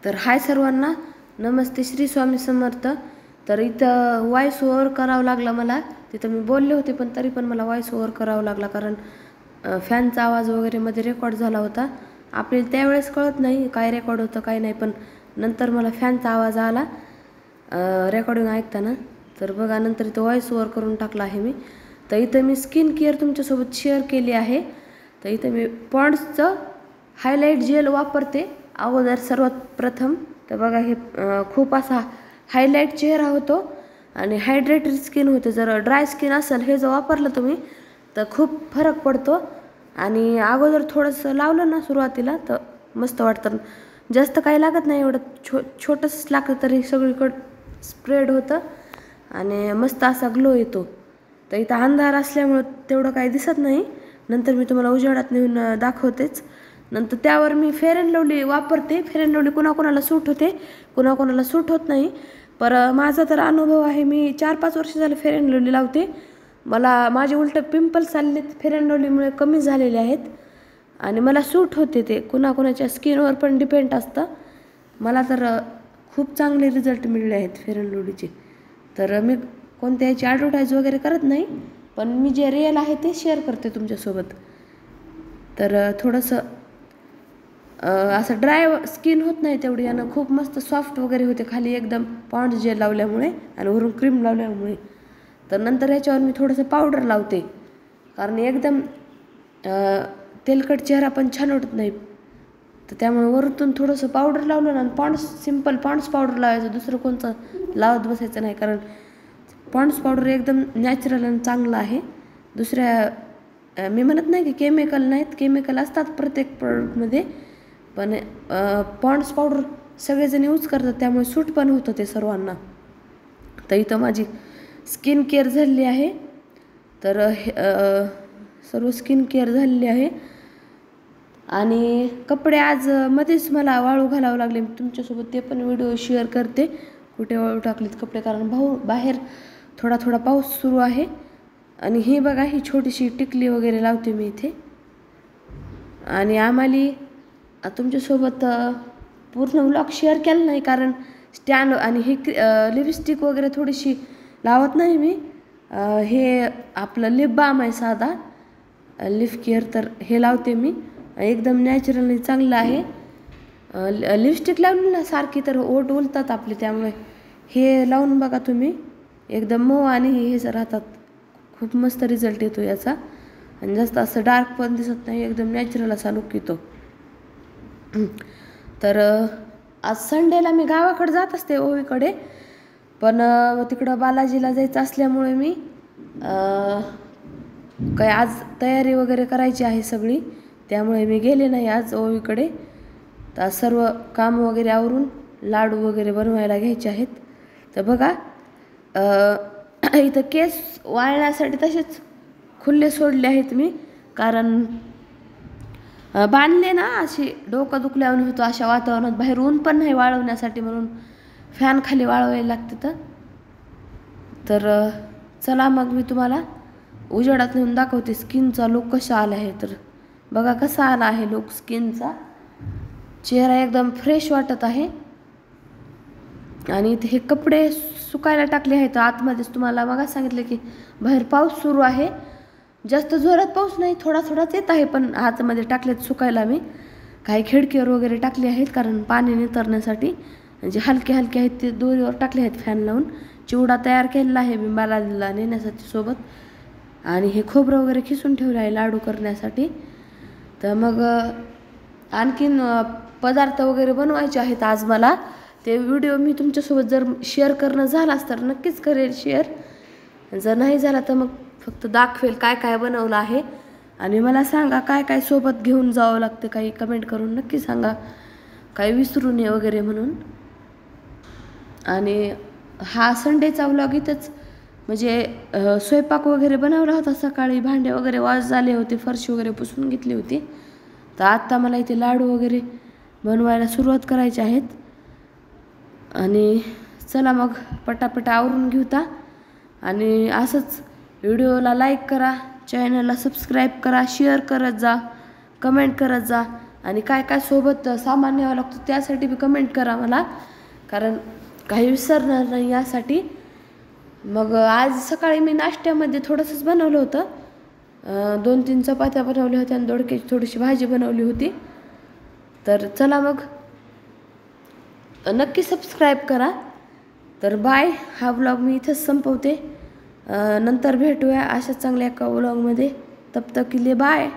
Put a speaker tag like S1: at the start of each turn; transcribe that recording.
S1: तर हाय सर्वांना, नमस्ते, श्री स्वामी समर्थ. तर इथं व्हॉइस ओव्हर करावं लागला मला. तिथं मी बोलले होते पण तरी पण मला व्हॉइस ओव्हर करावं लागला, कारण फॅनचा आवाज वगैरे मध्ये रेकॉर्ड झाला होता. आपल्याला त्यावेळेस कळत नाही काय रेकॉर्ड होतं काय नाही, पण नंतर मला फॅनचा आवाज आला रेकॉर्डिंग ऐकताना. तर बघा, नंतर इथं व्हॉइस ओव्हर करून टाकला आहे मी. तर इथं मी स्किन केअर तुमच्यासोबत शेअर केली आहे. तर इथं मी पॉन्ड्सचं हायलाईट जेल वापरते अगोदर सर्वात प्रथम. तर बघा, हे खूप असा हायलाईट चेहरा होतो आणि हायड्रेटेड स्किन होते. जर ड्राय स्किन असेल हे जर वापरलं तुम्ही तर खूप फरक पडतो. आणि अगोदर थोडंसं लावलं ना सुरुवातीला तर मस्त वाटतं. जास्त काही लागत नाही, एवढं छोटंसंच लागतं तरी सगळीकडं स्प्रेड होतं आणि मस्त असा ग्लो येतो. तर इथं अंधार असल्यामुळं तेवढं काही दिसत नाही, नंतर मी तुम्हाला उजेडात नेऊन दाखवतेच. नंतर त्यावर मी फेअर अँड लवली वापरते. फेअर अँड लवली कुणाकोणाला सूट होते, कुणाकोणाला सूट होत नाही. पर माझा तर अनुभव आहे, मी 4-5 वर्ष झाले फेअर अँड लवली लावते. मला माझे उलट पिंपल्स आलेले फेअर अँड लवलीमुळे कमी झालेले आहेत आणि मला सूट होते. ते कुणाकोणाच्या स्किनवर पण डिपेंड असतं. मला तर खूप चांगले रिझल्ट मिळले आहेत फेअर अँड लवलीचे. तर मी कोणत्या याची ॲडव्हर्टाईज वगैरे करत नाही, पण मी जे रिअल आहे ते शेअर करते तुमच्यासोबत. तर थोडंसं असं ड्राय स्किन होत नाही तेवढी, आणि खूप मस्त सॉफ्ट वगैरे होते खाली एकदम पॉन्ड्स जेल लावल्यामुळे आणि वरून क्रीम लावल्यामुळे. तर नंतर ह्याच्यावर मी थोडंसं पावडर लावते, कारण एकदम तेलकट चेहरा पण छान वाटत नाही. तर त्यामुळे वरतून थोडंसं पावडर लावलं ना, पॉन्ड्स सिम्पल पॉन्ड्स पावडर लावायचं, दुसरं कोणतं लावत बसायचं नाही, कारण पॉन्ड्स पावडर एकदम नॅचरल आणि चांगलं आहे. दुसऱ्या मी म्हणत नाही की केमिकल नाहीत, केमिकल असतात प्रत्येक प्रोडक्टमध्ये, पण पॉन्ड्स पावडर सगळेजण यूज करतात त्यामुळे सूट पण होतं ते सर्वांना. तर इथं माझी स्किन केअर झालेली आहे. तर सर्व स्किन केअर झालेली आहे आणि कपडे आज मध्येच मला वाळू घालावं लागले. मी तुमच्यासोबत ते पण व्हिडिओ शेअर करते कुठे वाळू टाकलेत कपडे, कारण बाहेर थोडा थोडा पाऊस सुरू आहे. आणि ही बघा, ही छोटीशी टिकली वगैरे लावते मी इथे. आणि आम्हाला तुमच्यासोबत पूर्ण व्लॉग शेअर केला नाही, कारण स्टँड आणि ही लिपस्टिक वगैरे थोडीशी लावत नाही मी. हे आपलं लिप बाम आहे साधा लिप केअर, तर हे लावते मी. एकदम नॅचरल आणि चांगलं आहे. लिपस्टिक लावली ना सारखी तर ओठ उलतात आपले, त्यामुळे हे लावून बघा तुम्ही, एकदम मऊ आणि हेच राहतात. खूप मस्त रिझल्ट येतो याचा आणि जास्त असं डार्क पण दिसत नाही, एकदम नॅचरल असा लुक येतो. तर आज संडेला मी गावाकडे जात असते ओवीकडे, पण तिकडं बालाजीला जायचं असल्यामुळे मी काय आज तयारी वगैरे करायची आहे सगळी, त्यामुळे मी गेले नाही आज ओवीकडे. तर सर्व काम वगैरे आवरून लाडू वगैरे बनवायला घ्यायचे आहेत. तर बघा, इथं केस वाळण्यासाठी तसेच खुले सोडले आहेत मी, कारण बांधले ना अशी डोकं दुखल्यावर होतो अशा वातावरणात, बाहेर ऊन पण नाही वाळवण्यासाठी, म्हणून फॅन खाली वाळवायला लागते. तर चला मग मी तुम्हाला उजेडात नेऊन दाखवते स्किनचा लुक कसा आला आहे. तर बघा कसा आला आहे लुक स्किनचा, चेहरा एकदम फ्रेश वाटत आहे. आणि इथे हे कपडे सुकायला टाकले आहेत आतमध्येच. तुम्हाला मग सांगितलं की बाहेर पाऊस सुरू आहे, जास्त जोरात पाऊस नाही, थोडा थोडाच येत आहे, पण आतमध्ये टाकलेत सुकायला. मी काही खिडकीवर वगैरे टाकले आहेत, कारण पाणी नितरण्यासाठी. म्हणजे हलके हलके आहेत ते दोरीवर टाकले आहेत फॅन लावून. चिवडा तयार केलेला आहे मी बालाजीला नेण्यासाठी सोबत, आणि हे खोबरं वगैरे खिसून ठेवलं आहे लाडू करण्यासाठी. तर मग आणखीन पदार्थ वगैरे बनवायचे आहेत आज मला. ते व्हिडिओ मी तुमच्यासोबत जर शेअर करणं झालाच तर नक्कीच करेल शेअर, जर नाही झाला तर मग फक्त दाखवेल काय काय बनवलं आहे. आणि मला सांगा काय काय सोबत घेऊन जावं लागतं, काही कमेंट करून नक्की सांगा, काही विसरू नये वगैरे म्हणून. आणि हा संडेचा व्लॉग इथंच, म्हणजे स्वयंपाक वगैरे बनवला होता सकाळी, भांडे वगैरे वॉश झाले होते, फरशी वगैरे पुसून घेतली होती. तर आत्ता मला इथे लाडू वगैरे बनवायला सुरुवात करायची आहेत. आणि चला मग पटापटा आवरून घेऊता. आणि असंच व्हिडिओला लाईक करा, चॅनलला सबस्क्राईब करा, शेअर करत जा, कमेंट करत जा. आणि काय काय सोबत सामान न्यावं लागतं त्यासाठी बी कमेंट करा मला, कारण काही विसरणार नाही यासाठी. मग आज सकाळी मी नाश्त्यामध्ये थोडंसंच बनवलं होतं. 2-3 चपात्या बनवल्या होत्या आणि दोडक्याची थोडीशी भाजी बनवली होती. तर चला मग नक्की सबस्क्राईब करा. तर बाय. हा व्लॉग मी इथंच संपवते. नंतर भेटूया अशाच चांगल्या एका व्लॉगमध्ये. तब तक के लिए बाय.